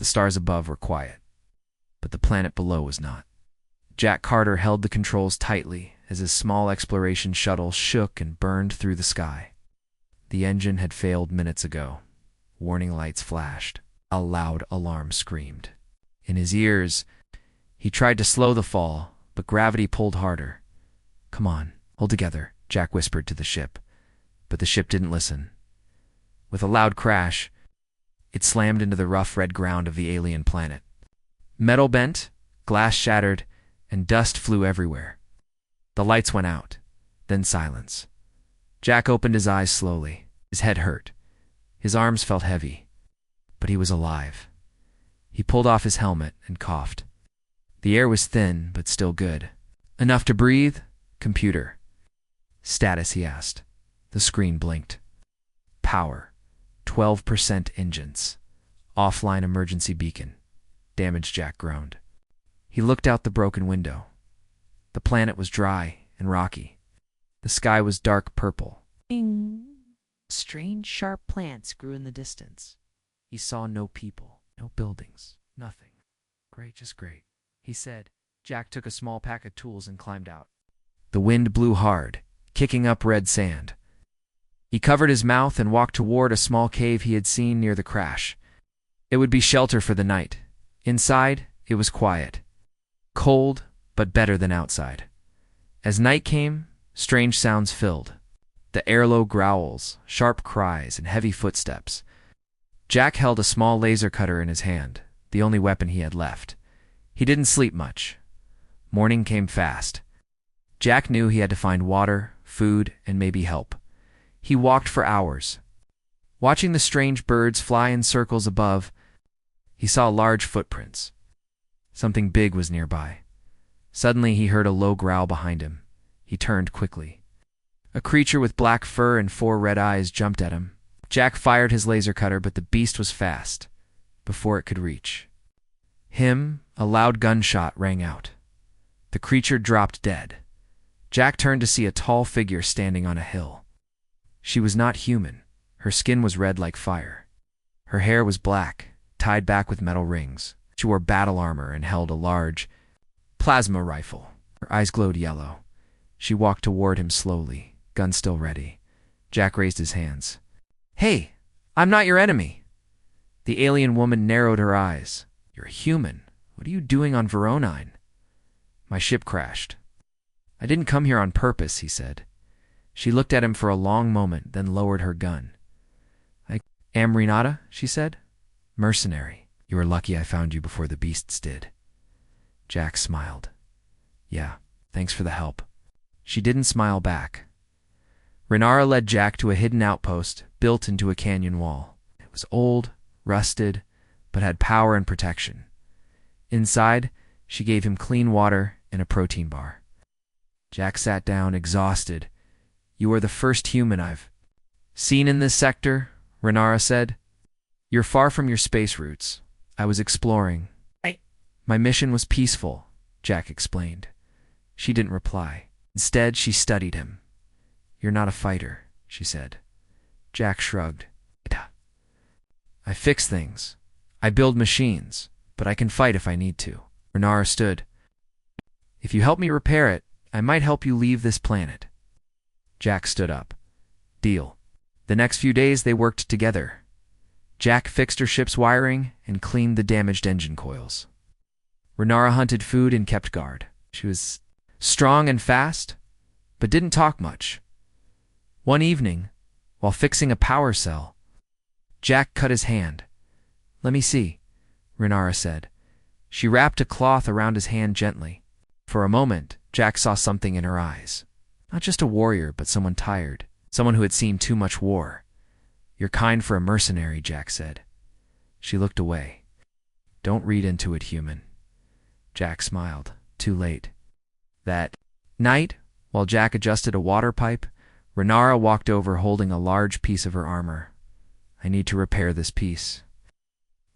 The stars above were quiet, but the planet below was not. Jack Carter held the controls tightly as his small exploration shuttle shook and burned through the sky. The engine had failed minutes ago. Warning lights flashed. A loud alarm screamed. In his ears, he tried to slow the fall, but gravity pulled harder. "Come on, hold together," Jack whispered to the ship. But the ship didn't listen. With a loud crash, it slammed into the rough red ground of the alien planet. Metal bent, glass shattered, and dust flew everywhere. The lights went out, then silence. Jack opened his eyes slowly. His head hurt. His arms felt heavy, but he was alive. He pulled off his helmet and coughed. The air was thin, but still good. "Enough to breathe?" "Computer." "Status?" he asked. The screen blinked. "Power. 12% engines. Offline emergency beacon." "Damaged," Jack groaned. He looked out the broken window. The planet was dry and rocky. The sky was dark purple. Strange, sharp plants grew in the distance. He saw no people, no buildings, nothing. "Great, just great," he said. Jack took a small pack of tools and climbed out. The wind blew hard, kicking up red sand. He covered his mouth and walked toward a small cave he had seen near the crash. It would be shelter for the night. Inside, it was quiet. Cold, but better than outside. As night came, strange sounds filled. The airlow growls, sharp cries, and heavy footsteps. Jack held a small laser cutter in his hand, the only weapon he had left. He didn't sleep much. Morning came fast. Jack knew he had to find water, food, and maybe help. He walked for hours. Watching the strange birds fly in circles above, he saw large footprints. Something big was nearby. Suddenly he heard a low growl behind him. He turned quickly. A creature with black fur and 4 red eyes jumped at him. Jack fired his laser cutter, but the beast was fast. Before it could reach him, a loud gunshot rang out. The creature dropped dead. Jack turned to see a tall figure standing on a hill. She was not human. Her skin was red like fire. Her hair was black, tied back with metal rings. She wore battle armor and held a large plasma rifle. Her eyes glowed yellow. She walked toward him slowly, gun still ready. Jack raised his hands. "Hey, I'm not your enemy." The alien woman narrowed her eyes. "You're a human. What are you doing on Voronine?" "My ship crashed." "I didn't come here on purpose," he said. She looked at him for a long moment, then lowered her gun. "I am Renata," she said. "Mercenary. You were lucky I found you before the beasts did." Jack smiled. "Yeah, thanks for the help." She didn't smile back. Renara led Jack to a hidden outpost built into a canyon wall. It was old, rusted, but had power and protection. Inside, she gave him clean water and a protein bar. Jack sat down, exhausted. "You are the first human I've seen in this sector," Renara said. "You're far from your space roots. I was exploring." "My mission was peaceful," Jack explained. She didn't reply. Instead, she studied him. "You're not a fighter," she said. Jack shrugged. "I fix things. I build machines, but I can fight if I need to." Renara stood. "If you help me repair it, I might help you leave this planet." Jack stood up. "Deal." The next few days they worked together. Jack fixed her ship's wiring and cleaned the damaged engine coils. Renara hunted food and kept guard. She was strong and fast, but didn't talk much. One evening, while fixing a power cell, Jack cut his hand. "Let me see," Renara said. She wrapped a cloth around his hand gently. For a moment, Jack saw something in her eyes. Not just a warrior, but someone tired. Someone who had seen too much war. "You're kind for a mercenary," Jack said. She looked away. "Don't read into it, human." Jack smiled. Too late. That night, while Jack adjusted a water pipe, Renara walked over holding a large piece of her armor. "I need to repair this piece.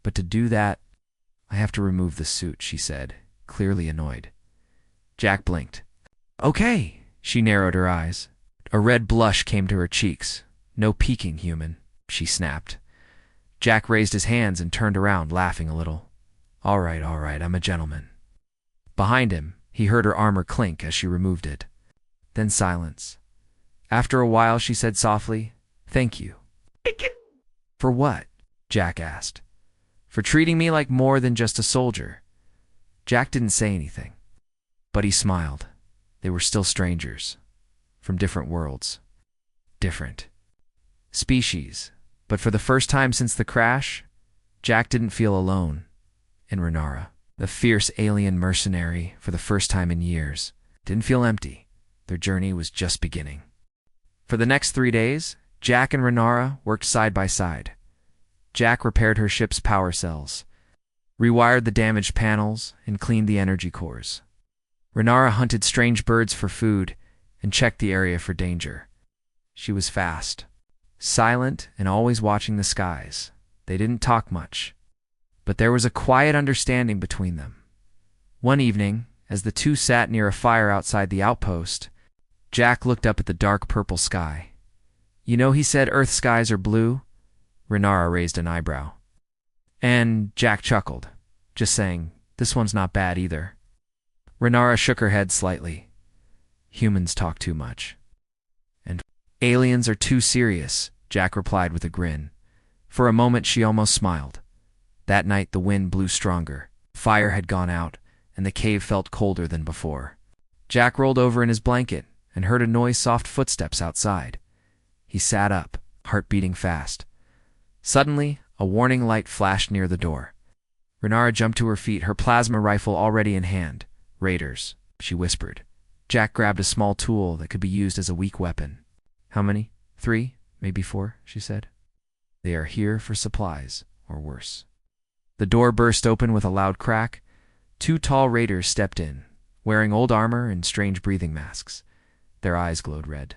But to do that, I have to remove the suit," she said, clearly annoyed. Jack blinked. "Okay." She narrowed her eyes. A red blush came to her cheeks. "No peeking, human," she snapped. Jack raised his hands and turned around, laughing a little. All right, I'm a gentleman. Behind him, he heard her armor clink as she removed it. Then silence. After a while, she said softly, "Thank you." "For what?" Jack asked. "For treating me like more than just a soldier." Jack didn't say anything, but he smiled. They were still strangers, from different worlds, different species. But for the first time since the crash, Jack didn't feel alone in Renara. The fierce alien mercenary, for the first time in years, didn't feel empty. Their journey was just beginning. For the next 3 days, Jack and Renara worked side by side. Jack repaired her ship's power cells, rewired the damaged panels, and cleaned the energy cores. Renara hunted strange birds for food and checked the area for danger. She was fast, silent, and always watching the skies. They didn't talk much, but there was a quiet understanding between them. One evening, as the two sat near a fire outside the outpost, Jack looked up at the dark purple sky. "You know, he said Earth skies are blue?" Renara raised an eyebrow. And Jack chuckled, just saying, "This one's not bad either." Renara shook her head slightly. "Humans talk too much." "And aliens are too serious," Jack replied with a grin. For a moment she almost smiled. That night the wind blew stronger. Fire had gone out, and the cave felt colder than before. Jack rolled over in his blanket and heard a noise, soft footsteps outside. He sat up, heart beating fast. Suddenly, a warning light flashed near the door. Renara jumped to her feet, her plasma rifle already in hand. "Raiders," she whispered. Jack grabbed a small tool that could be used as a weak weapon. "How many? 3, maybe 4, she said. "They are here for supplies, or worse." The door burst open with a loud crack. 2 tall raiders stepped in, wearing old armor and strange breathing masks. Their eyes glowed red.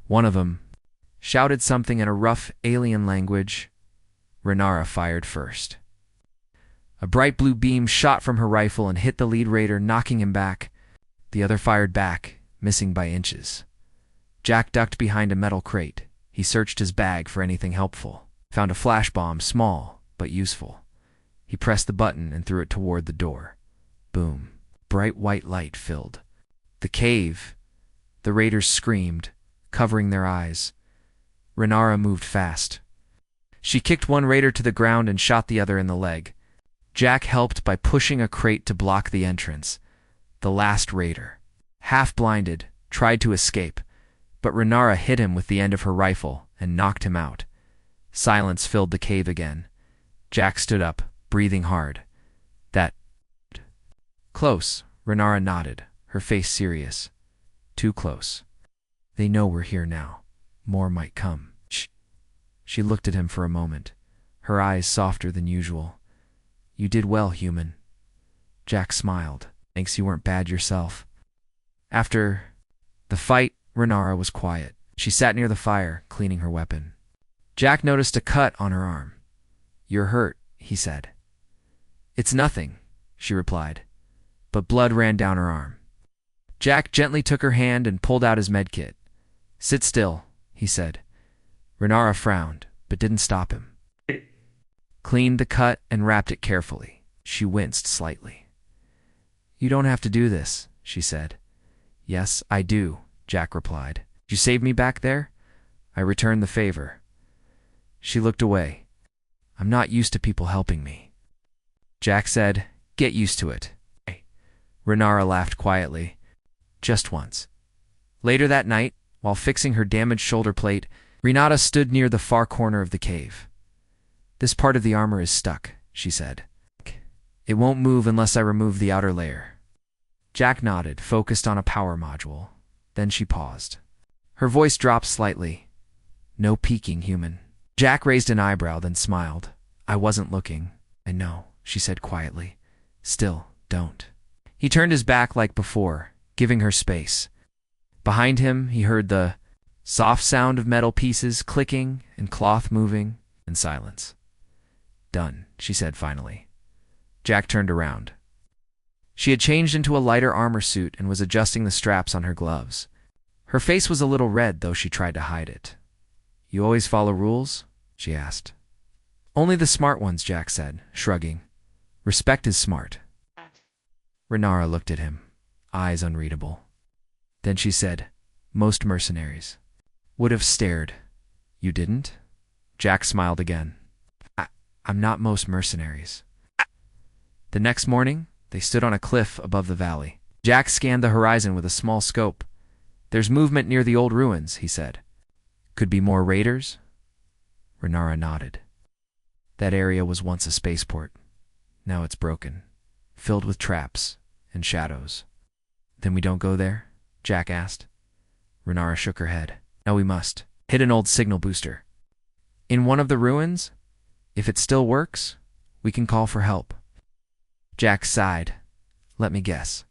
One of them shouted something in a rough alien language. Renara fired first. A bright blue beam shot from her rifle and hit the lead raider, knocking him back. The other fired back, missing by inches. Jack ducked behind a metal crate. He searched his bag for anything helpful. Found a flash bomb, small but useful. He pressed the button and threw it toward the door. Boom. Bright white light filled the cave. The raiders screamed, covering their eyes. Renara moved fast. She kicked one raider to the ground and shot the other in the leg. Jack helped by pushing a crate to block the entrance. The last raider, half blinded, tried to escape, but Renara hit him with the end of her rifle and knocked him out. Silence filled the cave again. Jack stood up, breathing hard. "That close," Renara nodded, her face serious. "Too close. They know we're here now. More might come." Shh. She looked at him for a moment, her eyes softer than usual. "You did well, human." Jack smiled. "Thanks, you weren't bad yourself." After the fight, Renara was quiet. She sat near the fire, cleaning her weapon. Jack noticed a cut on her arm. "You're hurt," he said. "It's nothing," she replied, but blood ran down her arm. Jack gently took her hand and pulled out his medkit. "Sit still," he said. Renara frowned, but didn't stop him. Cleaned the cut and wrapped it carefully. She winced slightly. "You don't have to do this," she said. "Yes, I do," Jack replied. "You saved me back there? I returned the favor." She looked away. "I'm not used to people helping me." Jack said, "Get used to it." Renara laughed quietly. "Just once." Later that night, while fixing her damaged shoulder plate, Renata stood near the far corner of the cave. "This part of the armor is stuck," she said. "It won't move unless I remove the outer layer." Jack nodded, focused on a power module. Then she paused. Her voice dropped slightly. "No peeking, human." Jack raised an eyebrow, then smiled. "I wasn't looking." "I know," she said quietly. "Still, don't." He turned his back like before, giving her space. Behind him, he heard the soft sound of metal pieces clicking and cloth moving, and silence. "Done," she said finally. Jack turned around. She had changed into a lighter armor suit and was adjusting the straps on her gloves. Her face was a little red, though she tried to hide it. "You always follow rules?" she asked. Only the smart ones, Jack said, shrugging. Respect is smart. Renara looked at him, eyes unreadable. Then she said, most mercenaries. Would have stared. You didn't? Jack smiled again. I'm not most mercenaries. The next morning, they stood on a cliff above the valley. Jack scanned the horizon with a small scope. There's movement near the old ruins, he said. Could be more raiders? Renara nodded. That area was once a spaceport. Now it's broken, filled with traps and shadows. Then we don't go there? Jack asked. Renara shook her head. No, we must. Hit an old signal booster. In one of the ruins? If it still works, we can call for help. Jack sighed. Let me guess.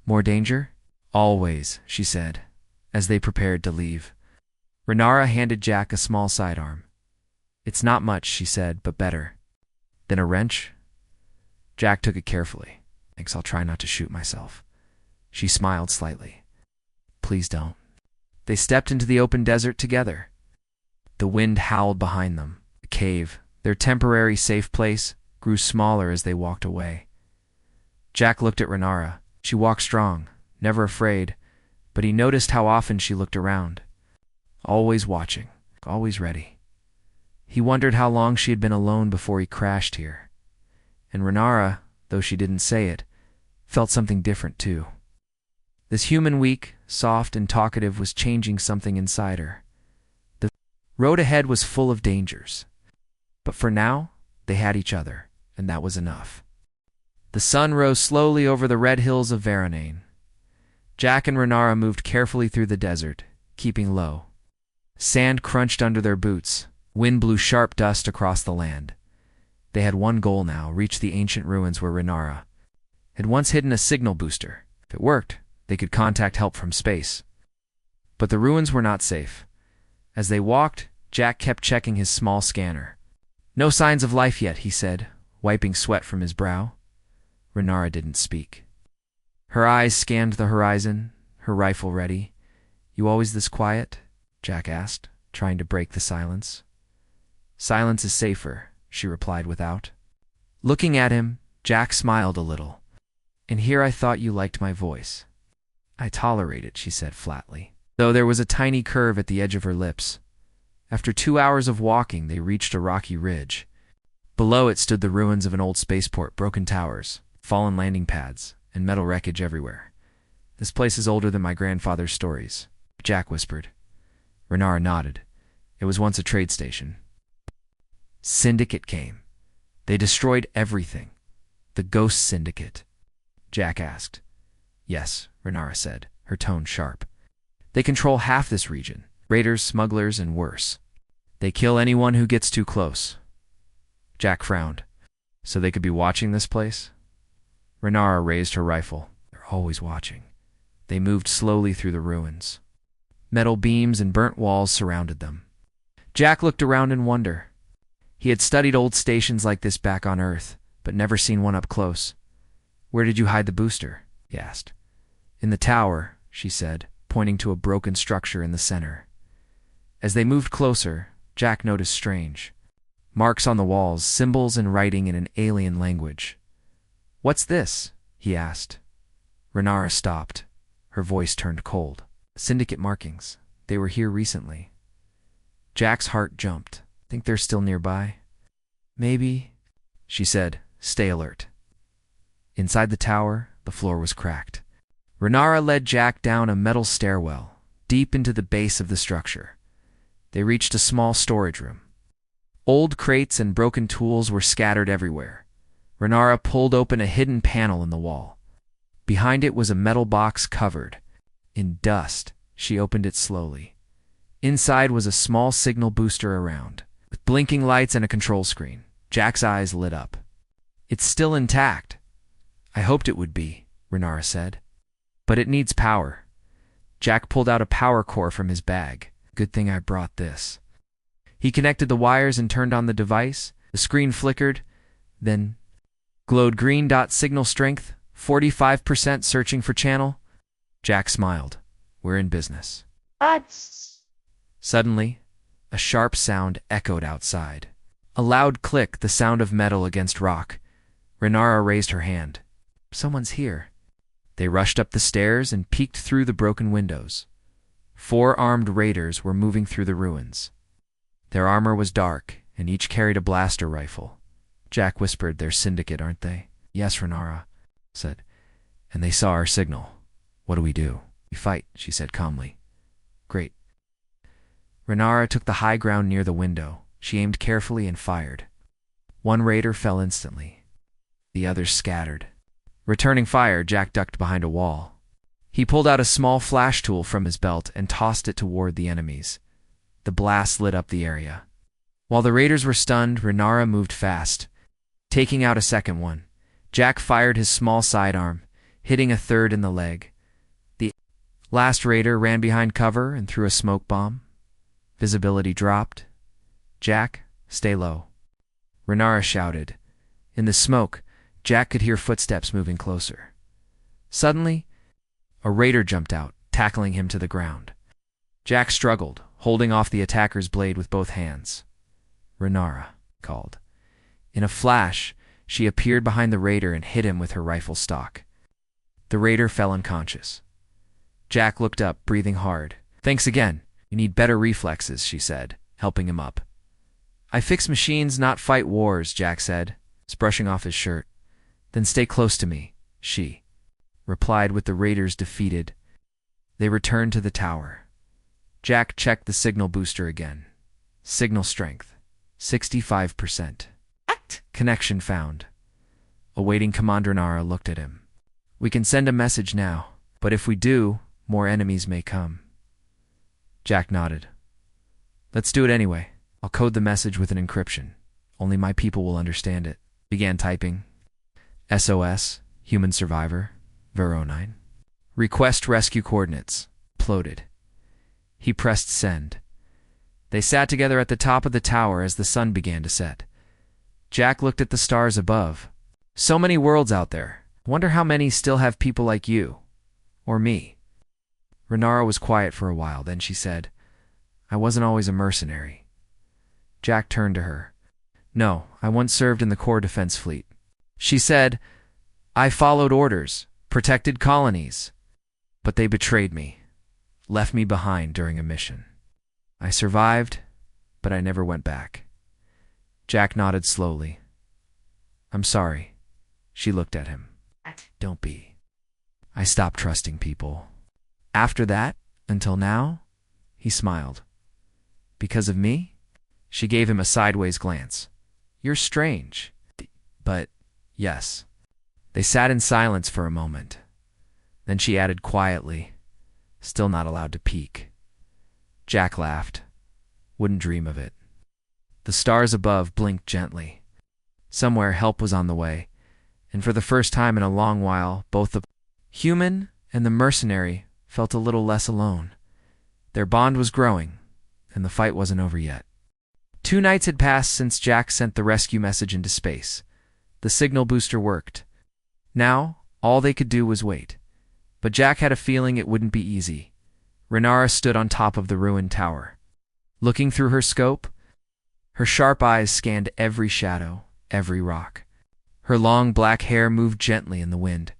More danger? Always, she said, as they prepared to leave. Renara handed Jack a small sidearm. It's not much, she said, but better. Then a wrench? Jack took it carefully. Thanks, I'll try not to shoot myself. She smiled slightly. Please don't. They stepped into the open desert together. The wind howled behind them. The cave, their temporary safe place, grew smaller as they walked away. Jack looked at Renara. She walked strong, never afraid, but he noticed how often she looked around. Always watching, always ready. He wondered how long she had been alone before he crashed here. And Renara, though she didn't say it, felt something different too. This human weak, soft, and talkative was changing something inside her. The road ahead was full of dangers. But for now, they had each other, and that was enough. The sun rose slowly over the red hills of Varanane. Jack and Renara moved carefully through the desert, keeping low. Sand crunched under their boots. Wind blew sharp dust across the land. They had one goal now, reach the ancient ruins where Renara had once hidden a signal booster. If it worked, they could contact help from space. But the ruins were not safe. As they walked, Jack kept checking his small scanner. No signs of life yet, he said, wiping sweat from his brow. Renara didn't speak. Her eyes scanned the horizon, her rifle ready. You always this quiet? Jack asked, trying to break the silence. Silence is safer, she replied without. Looking at him, Jack smiled a little. And here I thought you liked my voice. I tolerate it, she said flatly, though there was a tiny curve at the edge of her lips. After 2 hours of walking, they reached a rocky ridge. Below it stood the ruins of an old spaceport, broken towers, fallen landing pads, and metal wreckage everywhere. This place is older than my grandfather's stories, Jack whispered. Renara nodded. It was once a trade station. Syndicate came. They destroyed everything. The Ghost Syndicate. Jack asked. Yes, Renara said, her tone sharp. They control half this region. Raiders, smugglers, and worse. They kill anyone who gets too close. Jack frowned. So they could be watching this place? Renara raised her rifle. They're always watching. They moved slowly through the ruins. Metal beams and burnt walls surrounded them. Jack looked around in wonder. He had studied old stations like this back on Earth, but never seen one up close. Where did you hide the booster? He asked. In the tower, she said, pointing to a broken structure in the center. As they moved closer, Jack noticed strange marks on the walls, symbols and writing in an alien language. What's this? He asked. Renara stopped. Her voice turned cold. Syndicate markings. They were here recently. Jack's heart jumped. Think they're still nearby? Maybe, she said. Stay alert. Inside the tower, the floor was cracked. Renara led Jack down a metal stairwell, deep into the base of the structure. They reached a small storage room. Old crates and broken tools were scattered everywhere. Renara pulled open a hidden panel in the wall. Behind it was a metal box covered in dust. She opened it slowly. Inside was a small signal booster around, with blinking lights and a control screen. Jack's eyes lit up. It's still intact. I hoped it would be, Renara said. But it needs power. Jack pulled out a power core from his bag. Good thing I brought this. He connected the wires and turned on the device. The screen flickered, then glowed green. Signal strength, 45% searching for channel. Jack smiled. We're in business. Odds. Suddenly, a sharp sound echoed outside. A loud click, the sound of metal against rock. Renara raised her hand. Someone's here. They rushed up the stairs and peeked through the broken windows. 4 armed raiders were moving through the ruins. Their armor was dark, and each carried a blaster rifle. Jack whispered, "They're syndicate, aren't they?" "Yes," Renara said. "And they saw our signal. What do we do?" "We fight," she said calmly. "Great." Renara took the high ground near the window. She aimed carefully and fired. 1 raider fell instantly. The others scattered. Returning fire, Jack ducked behind a wall. He pulled out a small flash tool from his belt and tossed it toward the enemies. The blast lit up the area. While the raiders were stunned, Renara moved fast. Taking out a second one, Jack fired his small sidearm, hitting a third in the leg. The last raider ran behind cover and threw a smoke bomb. Visibility dropped. "Jack, stay low," Renara shouted. In the smoke, Jack could hear footsteps moving closer. Suddenly, a raider jumped out, tackling him to the ground. Jack struggled, holding off the attacker's blade with both hands. "Renara," called. In a flash, she appeared behind the raider and hit him with her rifle stock. The raider fell unconscious. Jack looked up, breathing hard. "Thanks again. You need better reflexes," she said, helping him up. "I fix machines, not fight wars," Jack said, brushing off his shirt. "Then stay close to me," she replied with the raiders defeated. They returned to the tower. Jack checked the signal booster again. Signal strength, 65%. Connection found. Awaiting command, Renara looked at him. "We can send a message now, but if we do, more enemies may come." Jack nodded. "Let's do it anyway. I'll code the message with an encryption. Only my people will understand it." Began typing. SOS, human survivor, Veronine. Request rescue coordinates. Uploaded. He pressed send. They sat together at the top of the tower as the sun began to set. Jack looked at the stars above. So many worlds out there. Wonder how many still have people like you. Or me. Renara was quiet for a while, then she said, "I wasn't always a mercenary." Jack turned to her. "No, I once served in the core defense fleet." She said, "I followed orders, protected colonies. But they betrayed me, left me behind during a mission. I survived, but I never went back." Jack nodded slowly. "I'm sorry." She looked at him. "Don't be. I stopped trusting people. After that, until now," he smiled. "Because of me?" She gave him a sideways glance. "You're strange. But, yes." They sat in silence for a moment. Then she added quietly, still not allowed to peek. Jack laughed. "Wouldn't dream of it." The stars above blinked gently. Somewhere help was on the way, and for the first time in a long while, both the human and the mercenary felt a little less alone. Their bond was growing, and the fight wasn't over yet. 2 nights had passed since Jack sent the rescue message into space. The signal booster worked. Now, all they could do was wait. But Jack had a feeling it wouldn't be easy. Renara stood on top of the ruined tower. Looking through her scope, her sharp eyes scanned every shadow, every rock. Her long black hair moved gently in the wind.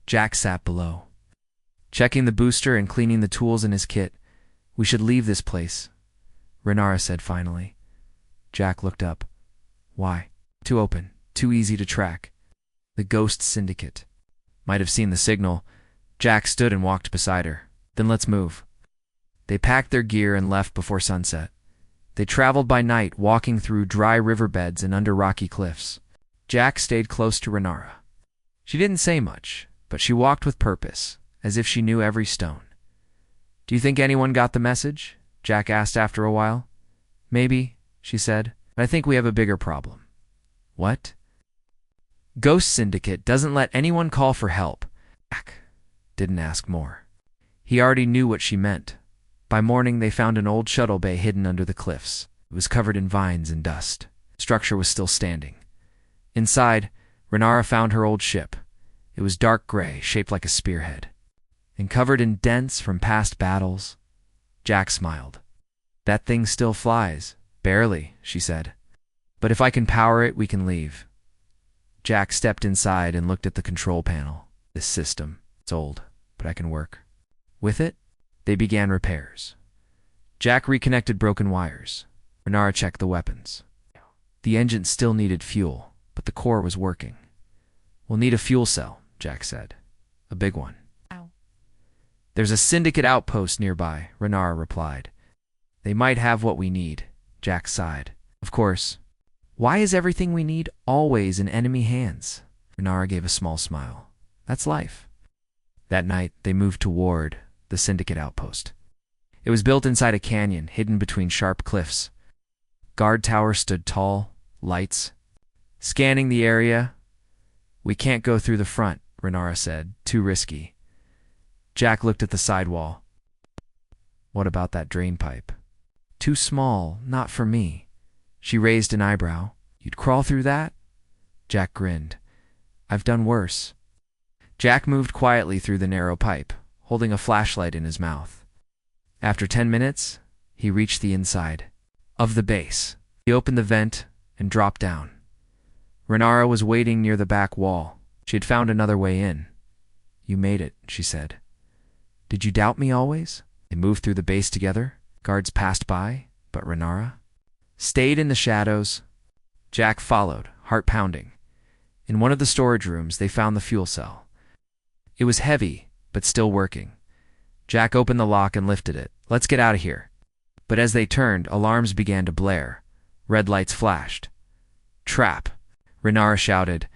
Jack sat below, checking the booster and cleaning the tools in his kit. "We should leave this place," Renara said finally. Jack looked up. "Why?" "Too open, too easy to track. The Ghost Syndicate might have seen the signal." Jack stood and walked beside her. "Then let's move." They packed their gear and left before sunset. They traveled by night, walking through dry riverbeds and under rocky cliffs. Jack stayed close to Renara. She didn't say much, but she walked with purpose, as if she knew every stone. "Do you think anyone got the message?" Jack asked after a while. "Maybe," she said, "but I think we have a bigger problem." "What?" "Ghost Syndicate doesn't let anyone call for help." Jack didn't ask more. He already knew what she meant. By morning, they found an old shuttle bay hidden under the cliffs. It was covered in vines and dust. The structure was still standing. Inside, Renara found her old ship. It was dark gray, shaped like a spearhead, and covered in dents from past battles. Jack smiled. "That thing still flies." "Barely," she said. But if I can power it, we can leave. Jack stepped inside and looked at the control panel. This system, it's old, but I can work. With it, they began repairs. Jack reconnected broken wires. Renara checked the weapons. The engine still needed fuel, but the core was working. We'll need a fuel cell, Jack said. A big one. Ow. There's a syndicate outpost nearby, Renara replied. They might have what we need, Jack sighed. Of course. Why is everything we need always in enemy hands? Renara gave a small smile. That's life. That night, they moved toward the syndicate outpost. It was built inside a canyon, hidden between sharp cliffs. Guard tower stood tall, lights. Scanning the area. We can't go through the front, Renara said. Too risky. Jack looked at the sidewall. What about that drain pipe? Too small, not for me. She raised an eyebrow. You'd crawl through that? Jack grinned. I've done worse. Jack moved quietly through the narrow pipe, holding a flashlight in his mouth. After 10 minutes, he reached the inside of the base. He opened the vent and dropped down. Renara was waiting near the back wall. She had found another way in. You made it, she said. Did you doubt me always? They moved through the base together. Guards passed by, but Renara stayed in the shadows. Jack followed, heart pounding. In one of the storage rooms, they found the fuel cell. It was heavy, but still working. Jack opened the lock and lifted it. Let's get out of here. But as they turned, alarms began to blare. Red lights flashed. Trap, Renara shouted.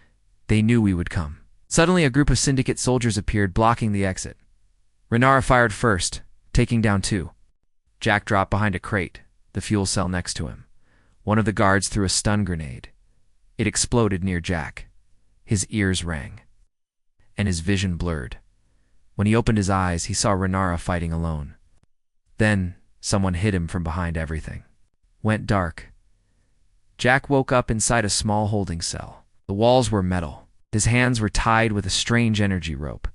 They knew we would come. Suddenly, a group of syndicate soldiers appeared, blocking the exit. Renara fired first, taking down 2. Jack dropped behind a crate, the fuel cell next to him. One of the guards threw a stun grenade. It exploded near Jack. His ears rang, and his vision blurred. When he opened his eyes, he saw Renara fighting alone. Then, someone hit him from behind everything. Went dark. Jack woke up inside a small holding cell. The walls were metal. His hands were tied with a strange energy rope.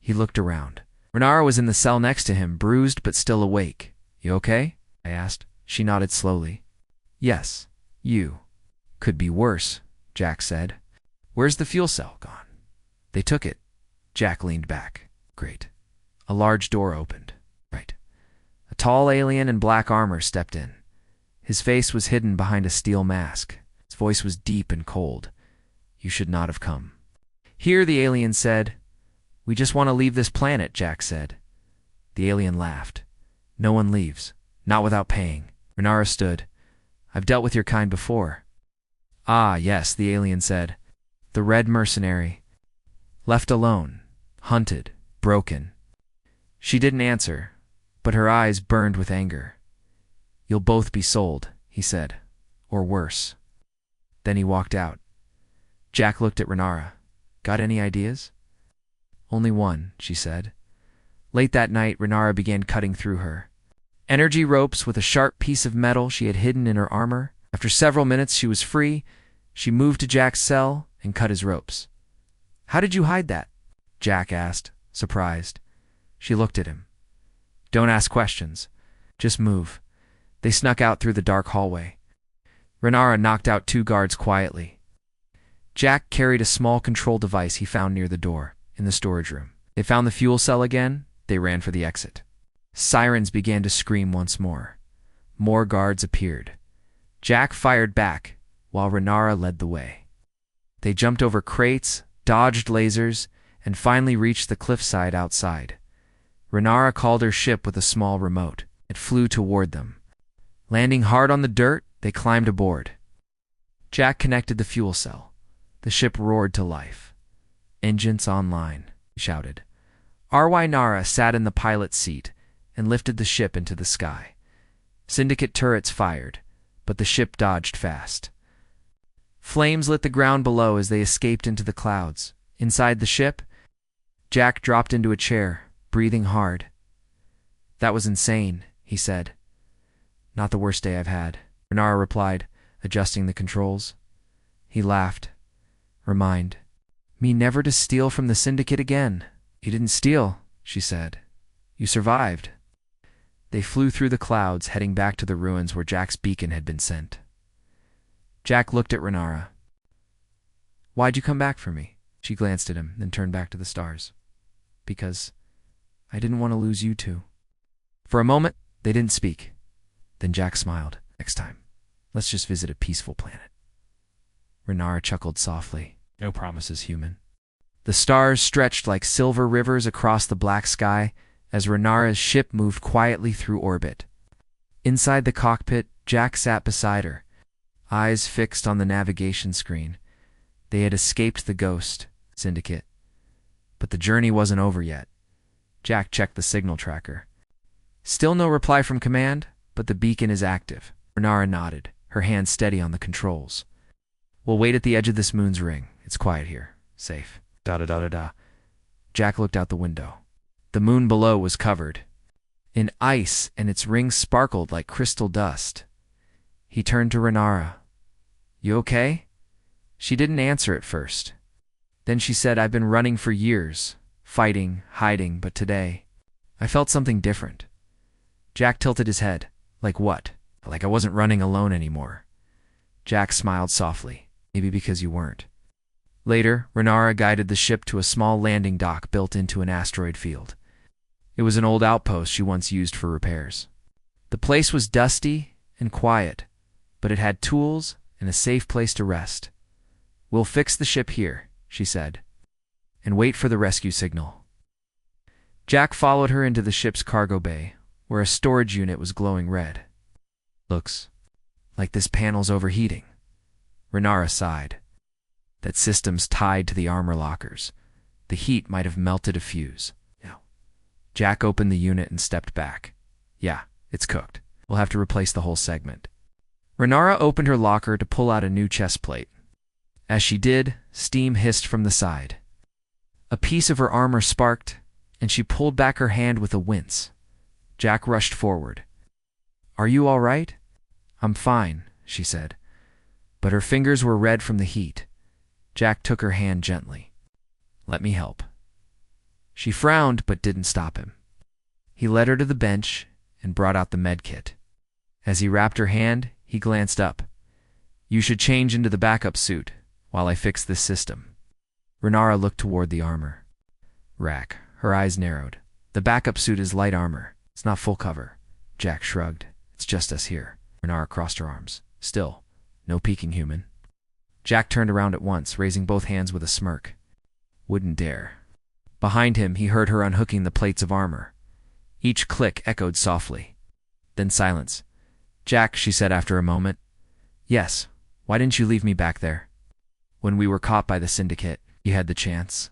He looked around. Renara was in the cell next to him, bruised but still awake. You okay? I asked. She nodded slowly. Yes, you. Could be worse, Jack said. Where's the fuel cell gone? They took it. Jack leaned back. Great. A large door opened. Right. A tall alien in black armor stepped in. His face was hidden behind a steel mask. His voice was deep and cold. You should not have come. Here, the alien said. We just want to leave this planet, Jack said. The alien laughed. No one leaves. Not without paying. Renara stood. I've dealt with your kind before. Ah, yes, the alien said. The red mercenary. Left alone. Hunted. Broken. She didn't answer, but her eyes burned with anger. You'll both be sold, he said. Or worse. Then he walked out. Jack looked at Renara. Got any ideas? Only one, she said. Late that night, Renara began cutting through her. Energy ropes with a sharp piece of metal she had hidden in her armor. After several minutes, she was free. She moved to Jack's cell and cut his ropes. How did you hide that? Jack asked, surprised. She looked at him. Don't ask questions. Just move. They snuck out through the dark hallway. Renara knocked out 2 guards quietly. Jack carried a small control device he found near the door, in the storage room. They found the fuel cell again. They ran for the exit. Sirens began to scream once more. More guards appeared. Jack fired back, while Renara led the way. They jumped over crates, dodged lasers, and finally reached the cliffside outside. Renara called her ship with a small remote. It flew toward them. Landing hard on the dirt, they climbed aboard. Jack connected the fuel cell. The ship roared to life. Engines online, he shouted. RY Nara sat in the pilot's seat and lifted the ship into the sky. Syndicate turrets fired, but the ship dodged fast. Flames lit the ground below as they escaped into the clouds. Inside the ship, Jack dropped into a chair, breathing hard. That was insane, he said. Not the worst day I've had, Renara replied, adjusting the controls. He laughed. Remind me never to steal from the syndicate again. You didn't steal, she said. You survived. They flew through the clouds, heading back to the ruins where Jack's beacon had been sent. Jack looked at Renara. Why'd you come back for me? She glanced at him, then turned back to the stars. Because I didn't want to lose you two. For a moment, they didn't speak. Then Jack smiled. Next time, let's just visit a peaceful planet. Renara chuckled softly. No promises, human. The stars stretched like silver rivers across the black sky as Renara's ship moved quietly through orbit. Inside the cockpit, Jack sat beside her, eyes fixed on the navigation screen. They had escaped the Ghost Syndicate. But the journey wasn't over yet. Jack checked the signal tracker. Still no reply from command, but the beacon is active. Renara nodded, her hand steady on the controls. We'll wait at the edge of this moon's ring. It's quiet here. Safe. Da-da-da-da-da. Jack looked out the window. The moon below was covered in ice, and its rings sparkled like crystal dust. He turned to Renara. You okay? She didn't answer at first. Then she said, I've been running for years, fighting, hiding, but today, I felt something different. Jack tilted his head. Like what? Like I wasn't running alone anymore. Jack smiled softly. Maybe because you weren't. Later, Renara guided the ship to a small landing dock built into an asteroid field. It was an old outpost she once used for repairs. The place was dusty and quiet, but it had tools and a safe place to rest. We'll fix the ship here, she said, and wait for the rescue signal. Jack followed her into the ship's cargo bay, where a storage unit was glowing red. Looks like this panel's overheating. Renara sighed. That system's tied to the armor lockers. The heat might have melted a fuse. No. Jack opened the unit and stepped back. Yeah, it's cooked. We'll have to replace the whole segment. Renara opened her locker to pull out a new chest plate. As she did, steam hissed from the side. A piece of her armor sparked, and she pulled back her hand with a wince. Jack rushed forward. Are you all right? I'm fine, she said. But her fingers were red from the heat. Jack took her hand gently. Let me help. She frowned but didn't stop him. He led her to the bench and brought out the med kit. As he wrapped her hand, he glanced up. You should change into the backup suit while I fix this system. Renara looked toward the armor rack. Her eyes narrowed. The backup suit is light armor. It's not full cover. Jack shrugged. It's just us here. Renara crossed her arms. Still, no peeking, human. Jack turned around at once, raising both hands with a smirk. Wouldn't dare. Behind him, he heard her unhooking the plates of armor. Each click echoed softly. Then silence. Jack, she said after a moment. Yes, why didn't you leave me back there? When we were caught by the syndicate, you had the chance.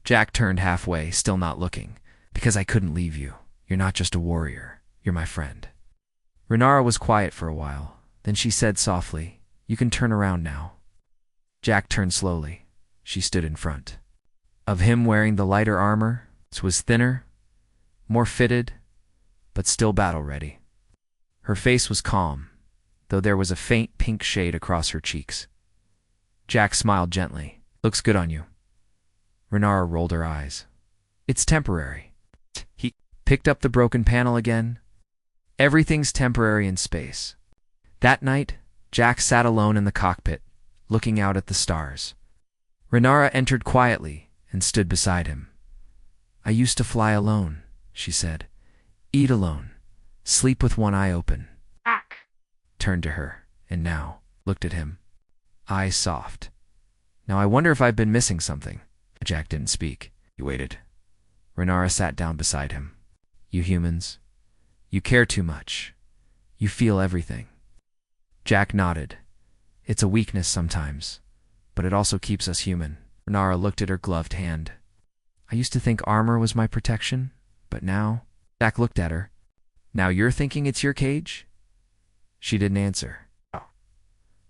Jack turned halfway, still not looking. Because I couldn't leave you. You're not just a warrior. You're my friend. Renara was quiet for a while. Then she said softly, You can turn around now. Jack turned slowly. She stood in front of him wearing the lighter armor. It was thinner, more fitted, but still battle-ready. Her face was calm, though there was a faint pink shade across her cheeks. Jack smiled gently. Looks good on you. Renara rolled her eyes. It's temporary. He picked up the broken panel again. Everything's temporary in space. That night, Jack sat alone in the cockpit, looking out at the stars. Renara entered quietly and stood beside him. I used to fly alone, she said. Eat alone. Sleep with one eye open. Turned to her, and now looked at him. Eyes soft. Now I wonder if I've been missing something. Jack didn't speak. He waited. Renara sat down beside him. You humans, you care too much. You feel everything. Jack nodded. It's a weakness sometimes, but it also keeps us human. Renara looked at her gloved hand. I used to think armor was my protection, but now... Jack looked at her. Now you're thinking it's your cage? She didn't answer.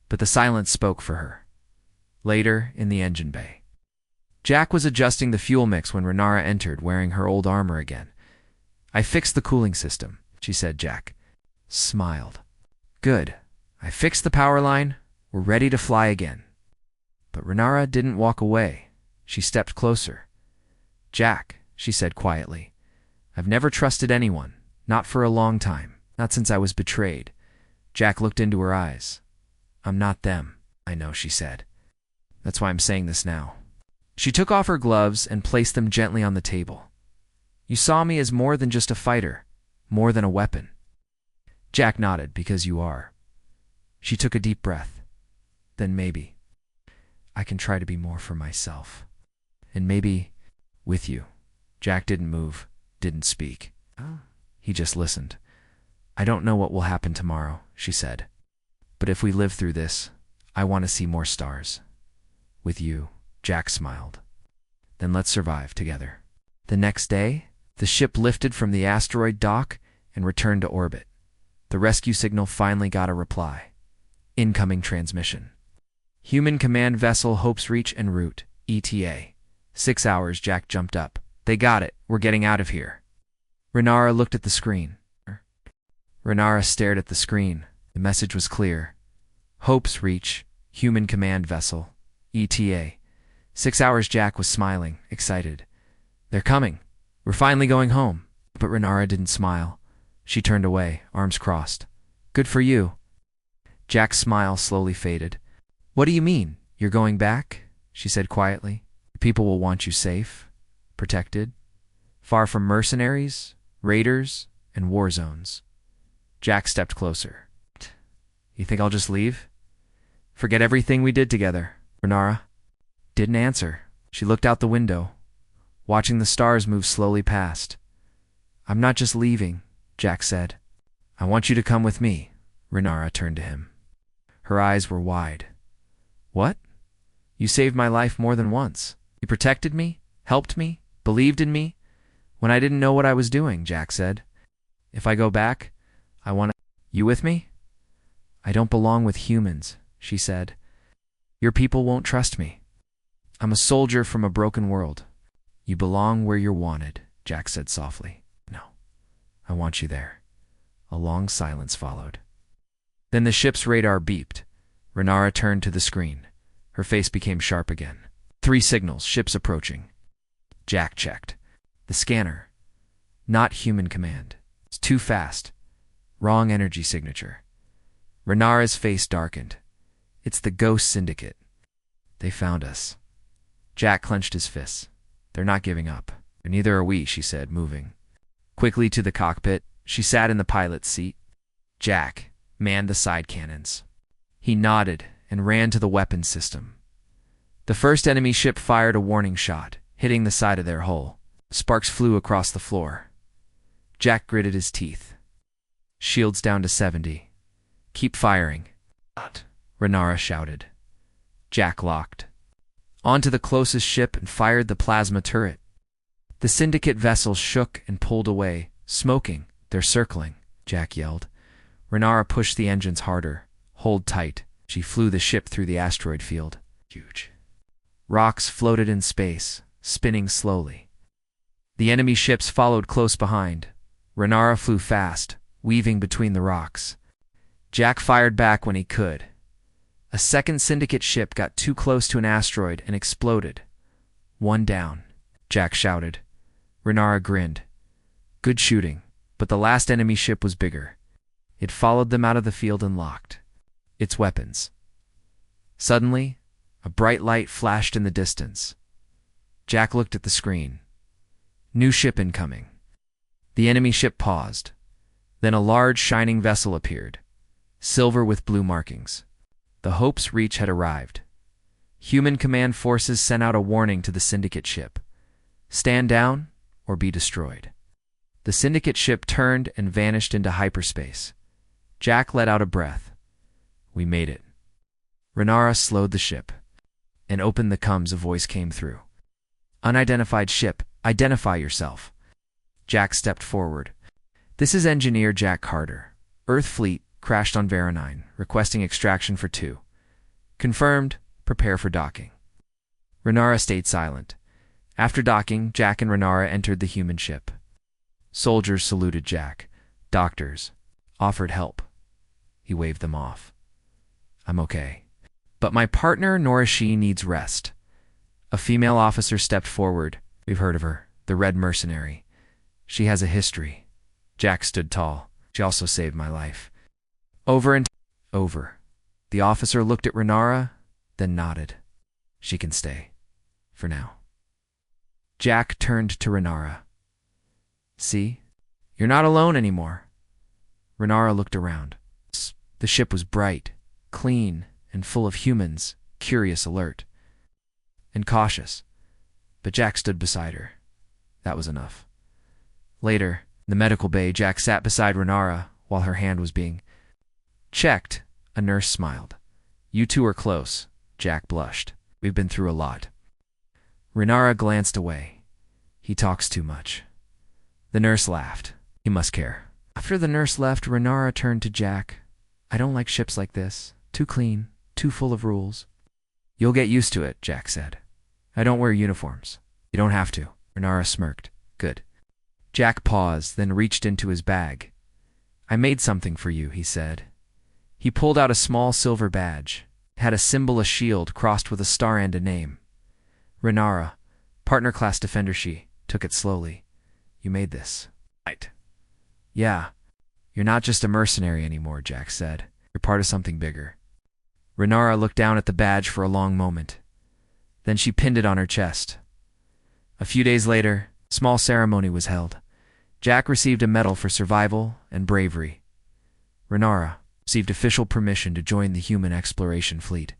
But the silence spoke for her. Later, in the engine bay. Jack was adjusting the fuel mix when Renara entered, wearing her old armor again. I fixed the cooling system, she said. Jack smiled. Good. I fixed the power line. We're ready to fly again. But Renara didn't walk away. She stepped closer. Jack, she said quietly, I've never trusted anyone, not for a long time, not since I was betrayed. Jack looked into her eyes. I'm not them. I know, she said. That's why I'm saying this now. She took off her gloves and placed them gently on the table. You saw me as more than just a fighter, more than a weapon. Jack nodded, because you are. She took a deep breath. Then maybe I can try to be more for myself. And maybe with you. Jack didn't move, didn't speak. He just listened. I don't know what will happen tomorrow, she said. But if we live through this, I want to see more stars. With you, Jack smiled. Then let's survive together. The next day, the ship lifted from the asteroid dock and returned to orbit. The rescue signal finally got a reply. Incoming transmission. Human command vessel Hope's Reach en route, ETA. 6 hours, Jack jumped up. They got it. We're getting out of here. Renara looked at the screen. Renara stared at the screen. The message was clear. Hope's Reach, human command vessel, ETA. 6 hours, Jack was smiling, excited. They're coming. We're finally going home. But Renara didn't smile. She turned away, arms crossed. Good for you. Jack's smile slowly faded. What do you mean? You're going back? She said quietly. People will want you safe, protected, far from mercenaries, raiders, and war zones. Jack stepped closer. You think I'll just leave? Forget everything we did together? Renara didn't answer. She looked out the window, watching the stars move slowly past. I'm not just leaving, Jack said. I want you to come with me. Renara turned to him. Her eyes were wide. What? You saved my life more than once. You protected me, helped me, believed in me, when I didn't know what I was doing, Jack said. If I go back, I want to... You with me? I don't belong with humans, she said. Your people won't trust me. I'm a soldier from a broken world. You belong where you're wanted, Jack said softly. No, I want you there. A long silence followed. Then the ship's radar beeped. Renara turned to the screen. Her face became sharp again. 3 signals, ships approaching. Jack checked. The scanner. Not human command. It's too fast. Wrong energy signature. Renara's face darkened. It's the Ghost Syndicate. They found us. Jack clenched his fists. They're not giving up. Neither are we, she said, moving. Quickly to the cockpit, she sat in the pilot's seat. Jack manned the side cannons. He nodded and ran to the weapons system. The first enemy ship fired a warning shot, hitting the side of their hull. Sparks flew across the floor. Jack gritted his teeth. Shields down to 70. Keep firing. Renara shouted. Jack locked. Onto the closest ship and fired the plasma turret. The Syndicate vessels shook and pulled away, smoking. They're circling, Jack yelled. Renara pushed the engines harder. Hold tight. She flew the ship through the asteroid field. Huge. Rocks floated in space, spinning slowly. The enemy ships followed close behind. Renara flew fast, weaving between the rocks. Jack fired back when he could. A second Syndicate ship got too close to an asteroid and exploded. One down, Jack shouted. Renara grinned. Good shooting, but the last enemy ship was bigger. It followed them out of the field and locked its weapons. Suddenly, a bright light flashed in the distance. Jack looked at the screen. New ship incoming. The enemy ship paused. Then a large, shining vessel appeared, silver with blue markings. The Hope's Reach had arrived. Human command forces sent out a warning to the Syndicate ship. Stand down or be destroyed. The Syndicate ship turned and vanished into hyperspace. Jack let out a breath. We made it. Renara slowed the ship and opened the comms. A voice came through. Unidentified ship, identify yourself. Jack stepped forward. This is Engineer Jack Carter. Earth fleet crashed on Veronine, requesting extraction for 2. Confirmed, prepare for docking. Renara stayed silent. After docking, Jack and Renara entered the human ship. Soldiers saluted Jack. Doctors offered help. He waved them off. I'm okay. But my partner, Norishi, needs rest. A female officer stepped forward. We've heard of her, the Red Mercenary. She has a history. Jack stood tall. She also saved my life. Over and over. The officer looked at Renara, then nodded. She can stay. For now. Jack turned to Renara. See? You're not alone anymore. Renara looked around. The ship was bright, clean, and full of humans, curious, alert, and cautious. But Jack stood beside her. That was enough. Later, in the medical bay, Jack sat beside Renara while her hand was being checked. A nurse smiled. You two are close. Jack blushed. We've been through a lot. Renara glanced away. He talks too much. The nurse laughed. He must care. After the nurse left, Renara turned to Jack. I don't like ships like this. Too clean, too full of rules. You'll get used to it, Jack said. I don't wear uniforms. You don't have to. Renara smirked. Good. Jack paused, then reached into his bag. I made something for you, he said. He pulled out a small silver badge. It had a symbol, a shield, crossed with a star and a name. Renara, partner class defender. She took it slowly. You made this. Right. Yeah. You're not just a mercenary anymore, Jack said. You're part of something bigger. Renara looked down at the badge for a long moment. Then she pinned it on her chest. A few days later, a small ceremony was held. Jack received a medal for survival and bravery. Renara received official permission to join the human exploration fleet.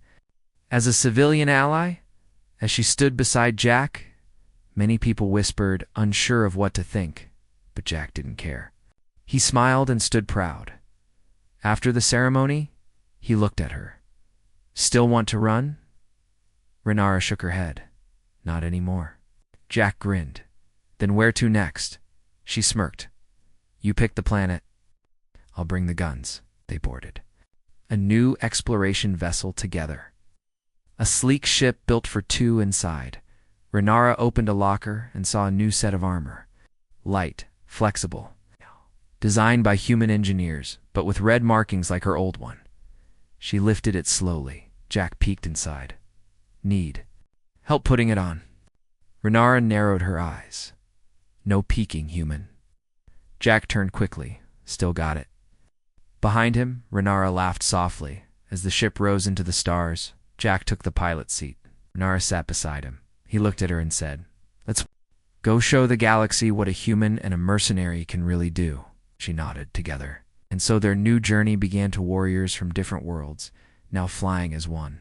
As a civilian ally, as she stood beside Jack, many people whispered, unsure of what to think, but Jack didn't care. He smiled and stood proud. After the ceremony, he looked at her. Still want to run? Renara shook her head. Not anymore. Jack grinned. Then where to next? She smirked. You pick the planet. I'll bring the guns. They boarded. A new exploration vessel together. A sleek ship built for two inside. Renara opened a locker and saw a new set of armor. Light, flexible. Designed by human engineers, but with red markings like her old one. She lifted it slowly. Jack peeked inside. Need help putting it on. Renara narrowed her eyes. No peeking, human. Jack turned quickly. Still got it. Behind him, Renara laughed softly. As the ship rose into the stars, Jack took the pilot's seat. Renara sat beside him. He looked at her and said, Let's go show the galaxy what a human and a mercenary can really do. She nodded together. And so their new journey began to warriors from different worlds, now flying as one.